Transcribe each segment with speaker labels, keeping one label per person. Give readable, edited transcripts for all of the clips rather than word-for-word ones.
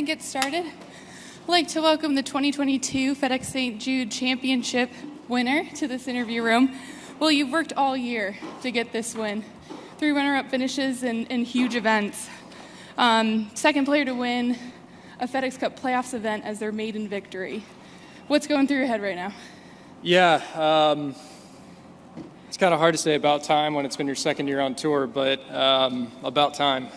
Speaker 1: get started, I'd like to welcome the 2022 FedEx St. Jude Championship winner to this interview room. Well, you've worked all year to get this win. 3 runner-up finishes in huge events. Second player to win a FedEx Cup playoffs event as their maiden victory. What's going through your head right now?
Speaker 2: Yeah, it's kind of hard to say about time when it's been your second year on tour, but about time.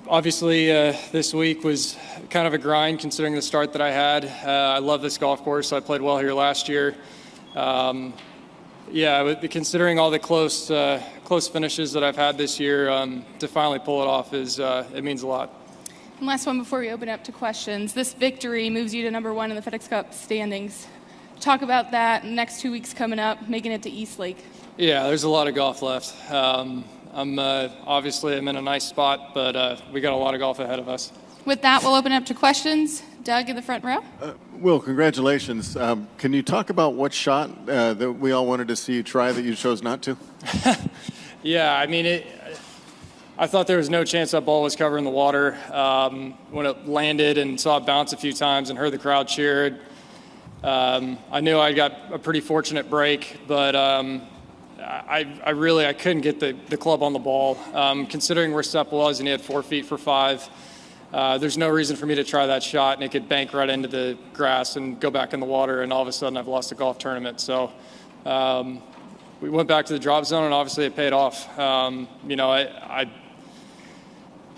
Speaker 2: Obviously, this week was kind of a grind considering the start that I had. I love this golf course. I played well here last year. Considering all the close finishes that I've had this year, to finally pull it off it means a lot.
Speaker 1: And last one before we open up to questions. This victory moves you to number 1 in the FedEx Cup standings. Talk about that in the next 2 weeks coming up, making it to East Lake.
Speaker 2: Yeah, there's a lot of golf left. I'm in a nice spot, but we got a lot of golf ahead of us.
Speaker 1: With that, we'll open up to questions. Doug in the front row.
Speaker 3: Will, congratulations. Can you talk about what shot that we all wanted to see you try that you chose not to?
Speaker 2: Yeah, I mean, I thought there was no chance that ball was covering the water. When it landed and saw it bounce a few times and heard the crowd cheer, I knew I got a pretty fortunate break, but I couldn't get the club on the ball. Considering where Sepp was and he had 4 feet for 5, there's no reason for me to try that shot, and it could bank right into the grass and go back in the water, and all of a sudden I've lost a golf tournament. So we went back to the drop zone, and obviously it paid off.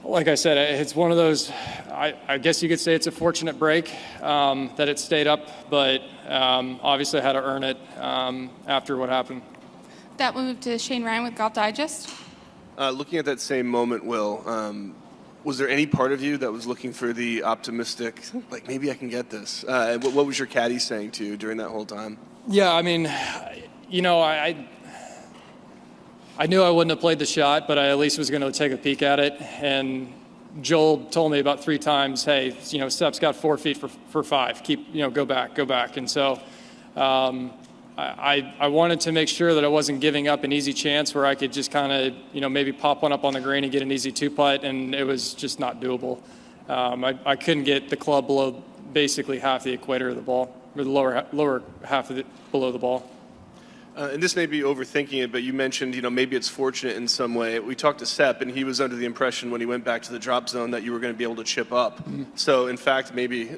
Speaker 2: Like I said, it's one of those, I guess you could say it's a fortunate break that it stayed up, but obviously I had to earn it after what happened.
Speaker 1: That will move to Shane Ryan with Golf Digest.
Speaker 4: Looking at that same moment, Will, was there any part of you that was looking for the optimistic, like maybe I can get this? What was your caddy saying to you during that whole time?
Speaker 2: Yeah, I mean, I knew I wouldn't have played the shot, but I at least was going to take a peek at it. And Joel told me about 3 times, hey, Sepp's got 4 feet for 5. Go back. And so I wanted to make sure that I wasn't giving up an easy chance where I could just kind of, maybe pop one up on the green and get an easy 2-putt, and it was just not doable. I couldn't get the club below basically half the equator of the ball, or the lower half of it below the ball.
Speaker 4: And this may be overthinking it, but you mentioned, maybe it's fortunate in some way. We talked to Sepp, and he was under the impression when he went back to the drop zone that you were going to be able to chip up. Mm-hmm. So, in fact, maybe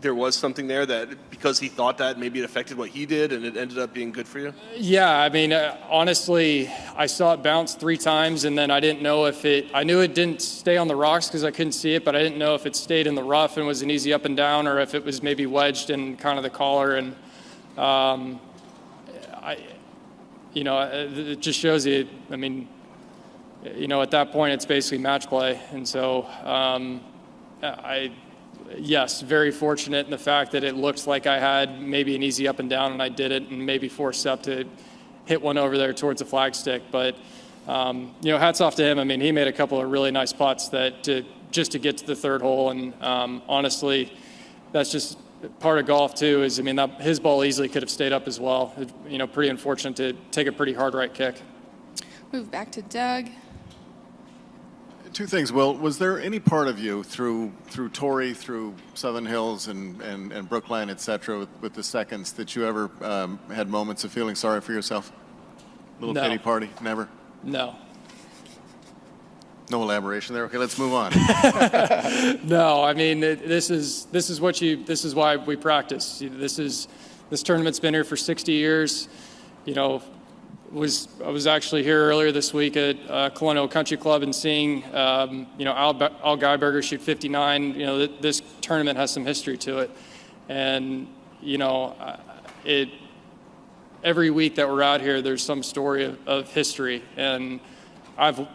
Speaker 4: there was something there that because he thought that, maybe it affected what he did, and it ended up being good for you?
Speaker 2: Yeah, I mean, honestly, I saw it bounce 3 times, and then I didn't know if I knew it didn't stay on the rocks because I couldn't see it, but I didn't know if it stayed in the rough and was an easy up and down, or if it was maybe wedged in kind of the collar. And it just shows you, I mean, at that point it's basically match play. And so yes, very fortunate in the fact that it looked like I had maybe an easy up and down, and I did it, and maybe forced up to hit one over there towards the flagstick. But, hats off to him. I mean, he made a couple of really nice putts just to get to the 3rd hole. And honestly, that's just part of golf too. His ball easily could have stayed up as well. Pretty unfortunate to take a pretty hard right kick.
Speaker 1: Move back to Doug.
Speaker 3: 2 things, Will. Was there any part of you through Torrey, through Southern Hills and Brookline, et cetera, with the seconds, that you ever had moments of feeling sorry for yourself? Little
Speaker 2: No.
Speaker 3: pity party? Never?
Speaker 2: No.
Speaker 3: No elaboration there. Okay, let's move on.
Speaker 2: No, I mean, this is why we practice. This tournament's been here for 60 years. I was actually here earlier this week at Colonial Country Club and seeing Al Geiberger shoot 59. This tournament has some history to it, and every week that we're out here, there's some story of history, and I've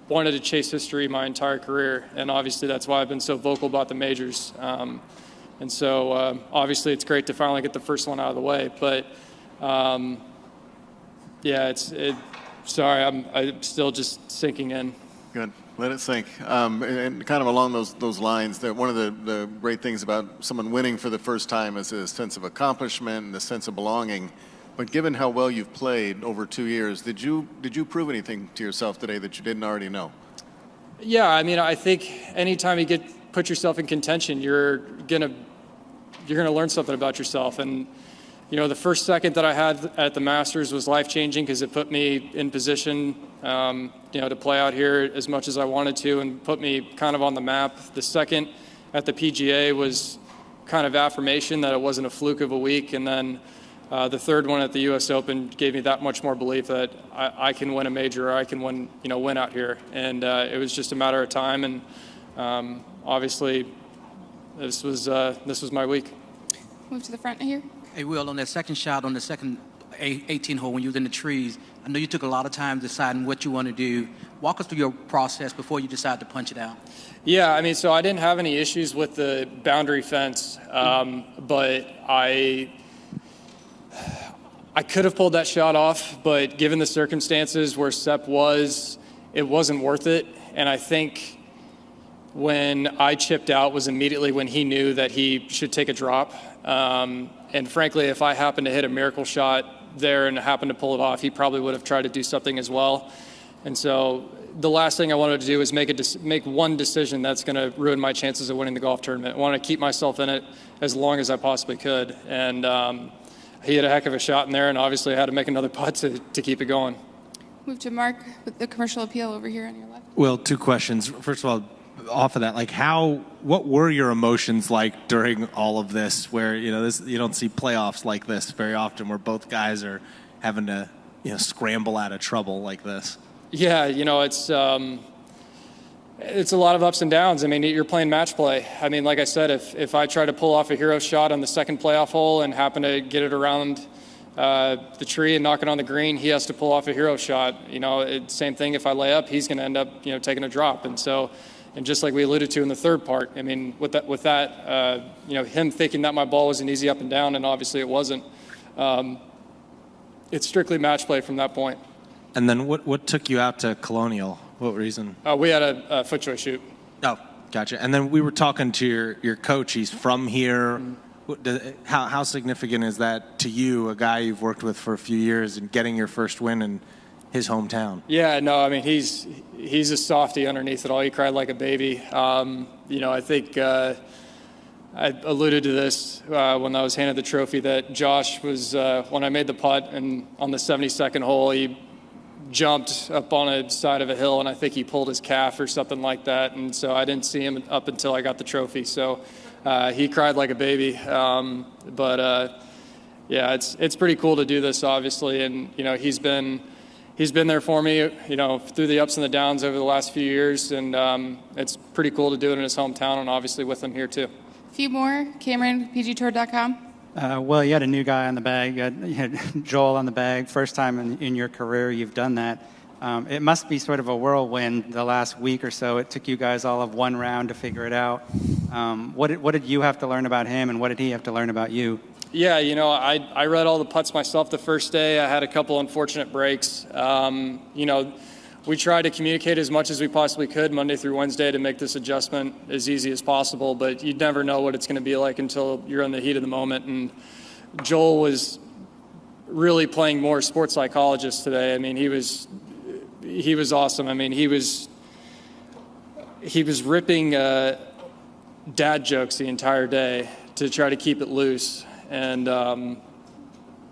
Speaker 2: wanted to chase history my entire career, and obviously that's why I've been so vocal about the majors. And so obviously it's great to finally get the first one out of the way. But sorry, I'm still just sinking in.
Speaker 3: Good. Let it sink. And kind of along those lines, that one of the great things about someone winning for the first time is a sense of accomplishment and the sense of belonging. But given how well you've played over 2 years, did you prove anything to yourself today that you didn't already know?
Speaker 2: Yeah, I mean, I think anytime you put yourself in contention, you're gonna learn something about yourself. And the first second that I had at the Masters was life-changing because it put me in position, to play out here as much as I wanted to and put me kind of on the map. The second at the PGA was kind of affirmation that it wasn't a fluke of a week. And then the third one at the U.S. Open gave me that much more belief that I can win a major or I can win out here. And it was just a matter of time. And obviously, this was my week.
Speaker 1: Move to the front here.
Speaker 5: Hey, Will, on that second shot on the second 18 hole when you was in the trees, I know you took a lot of time deciding what you want to do. Walk us through your process before you decide to punch it out.
Speaker 2: Yeah, I mean, so I didn't have any issues with the boundary fence, but I could have pulled that shot off, but given the circumstances where Sepp was, it wasn't worth it. And I think when I chipped out was immediately when he knew that he should take a drop. And frankly, if I happened to hit a miracle shot there and happened to pull it off, he probably would have tried to do something as well. And so the last thing I wanted to do is make one decision that's going to ruin my chances of winning the golf tournament. I want to keep myself in it as long as I possibly could. And he had a heck of a shot in there, and obviously I had to make another putt to keep it going.
Speaker 1: Move to Mark with the commercial appeal over here on your left.
Speaker 6: Well, two questions. First of all, off of that, what were your emotions like during all of this, where you don't see playoffs like this very often, where both guys are having to scramble out of trouble like this?
Speaker 2: Yeah, it's a lot of ups and downs. I mean, you're playing match play. I mean, like I said, if I try to pull off a hero shot on the second playoff hole and happen to get it around the tree and knock it on the green, he has to pull off a hero shot. Same thing. If I lay up, he's going to end up taking a drop. And so. And just like we alluded to in the third part, I mean, with that, him thinking that my ball was an easy up and down, and obviously it wasn't. It's strictly match play from that point.
Speaker 6: And then what took you out to Colonial? What reason?
Speaker 2: We had a foot choice shoot.
Speaker 6: Oh, gotcha. And then we were talking to your coach. He's from here. How significant is that to you, a guy you've worked with for a few years, and getting your first win in his hometown?
Speaker 2: Yeah, no, I mean, he's a softie underneath it all. He cried like a baby. I think I alluded to this when I was handed the trophy, that Josh was, when I made the putt and on the 72nd hole, he jumped up on a side of a hill, and I think he pulled his calf or something like that. And so I didn't see him up until I got the trophy. So he cried like a baby. Yeah, it's pretty cool to do this, obviously. And, he's been there for me, through the ups and the downs over the last few years, and it's pretty cool to do it in his hometown, and obviously with him here too.
Speaker 1: A few more. Cameron, PGTour.com.
Speaker 7: Well, you had a new guy on the bag. You had Joel on the bag. First time in your career you've done that. It must be sort of a whirlwind the last week or so. It took you guys all of one round to figure it out. What did you have to learn about him, and what did he have to learn about you?
Speaker 2: Yeah, I read all the putts myself the first day. I had a couple unfortunate breaks. We tried to communicate as much as we possibly could Monday through Wednesday to make this adjustment as easy as possible, but you never know what it's going to be like until you're in the heat of the moment. And Joel was really playing more sports psychologist today. I mean, he was awesome. I mean, he was ripping dad jokes the entire day to try to keep it loose. And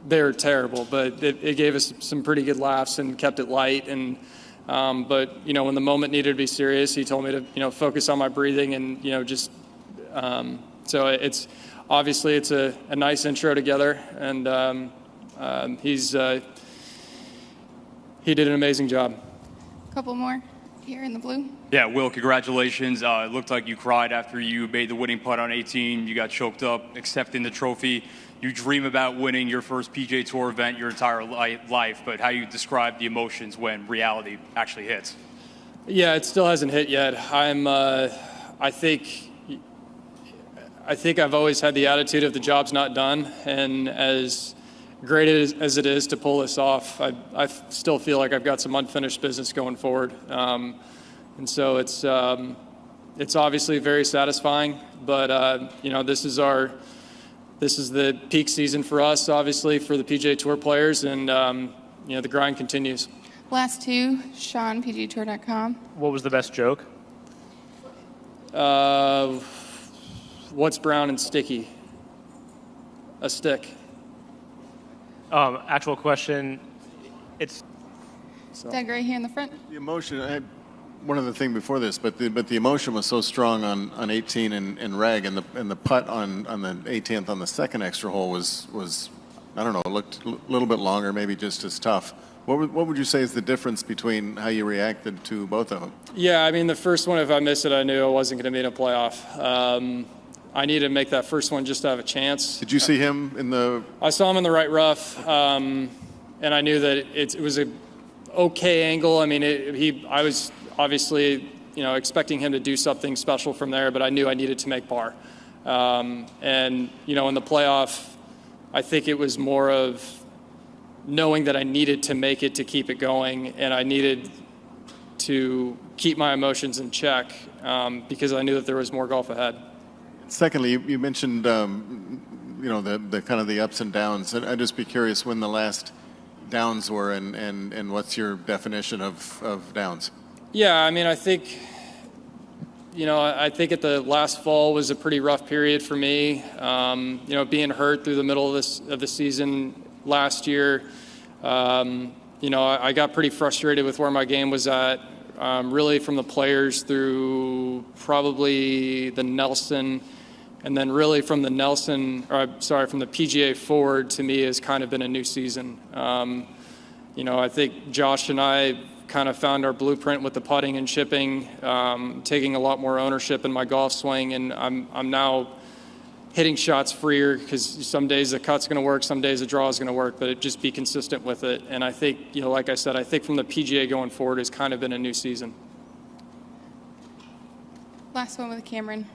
Speaker 2: they were terrible, but it gave us some pretty good laughs and kept it light. And but when the moment needed to be serious, he told me to focus on my breathing and just so it's obviously it's a nice intro together, and he did an amazing job.
Speaker 1: A couple more here in the blue.
Speaker 8: Yeah, Will, congratulations. It looked like you cried after you made the winning putt on 18. You got choked up accepting the trophy. You dream about winning your first PGA Tour event your entire life, but how you describe the emotions when reality actually hits?
Speaker 2: Yeah, it still hasn't hit yet. I think I've always had the attitude of the job's not done, and as great as it is to pull this off, I still feel like I've got some unfinished business going forward. And so it's obviously very satisfying, but this is the peak season for us, obviously, for the PGA Tour players, and the grind continues.
Speaker 1: Last two, Sean, PGTour.com.
Speaker 9: What was the best joke?
Speaker 2: What's brown and sticky? A stick.
Speaker 9: Actual question. It's
Speaker 1: Doug, right here in the front.
Speaker 3: The emotion. One other thing before this, but the emotion was so strong on 18 and reg, and the putt on the 18th on the second extra hole was I don't know, it looked a little bit longer, maybe just as tough. What would you say is the difference between how you reacted to both of them?
Speaker 2: Yeah, I mean, the first one, if I missed it, I knew I wasn't going to be in a playoff. I needed to make that first one just to have a chance.
Speaker 3: Did you see him in the?
Speaker 2: I saw him in the right rough, and I knew that it was a okay angle. I mean, I was obviously, expecting him to do something special from there, but I knew I needed to make par. And in the playoff, I think it was more of knowing that I needed to make it to keep it going, and I needed to keep my emotions in check because I knew that there was more golf ahead.
Speaker 3: Secondly, you mentioned the kind of the ups and downs. I'd just be curious when the last downs were, and what's your definition of downs? Yeah,
Speaker 2: I mean, I think at the last fall was a pretty rough period for me. Being hurt through the middle of the season last year, I got pretty frustrated with where my game was at. Really from the players through probably the Nelson, and then really from the PGA forward to me has kind of been a new season. I think Josh and I kind of found our blueprint with the putting and chipping, taking a lot more ownership in my golf swing, and I'm now hitting shots freer because some days the cut's going to work, some days the draw is going to work, but just be consistent with it. And I think, like I said, I think from the PGA going forward has kind of been a new season.
Speaker 1: Last one with Cameron.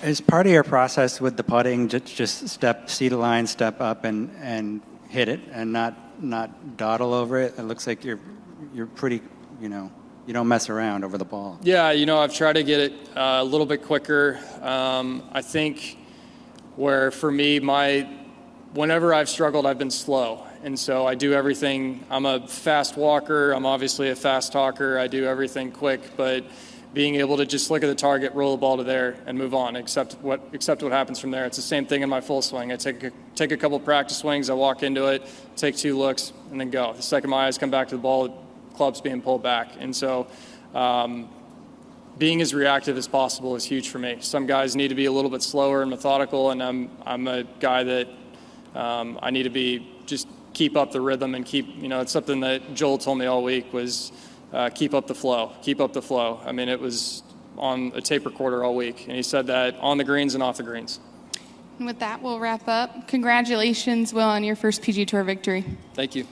Speaker 7: Is part of your process with the putting just see the line, step up, and hit it, and not dawdle over it? It looks like you're pretty, you don't mess around over the ball.
Speaker 2: Yeah, I've tried to get it a little bit quicker. I think where for me, whenever I've struggled, I've been slow. And so I do everything. I'm a fast walker. I'm obviously a fast talker. I do everything quick, but being able to just look at the target, roll the ball to there, and move on, accept what happens from there. It's the same thing in my full swing. I take a couple practice swings, I walk into it, take 2 looks, and then go. The second my eyes come back to the ball, the club's being pulled back. And so being as reactive as possible is huge for me. Some guys need to be a little bit slower and methodical, and I'm a guy that I need to just keep up the rhythm and keep, it's something that Joel told me all week was keep up the flow. I mean, it was on a tape recorder all week, and he said that on the greens and off the greens.
Speaker 1: And with that, we'll wrap up. Congratulations, Will, on your first PGA Tour victory.
Speaker 2: Thank you.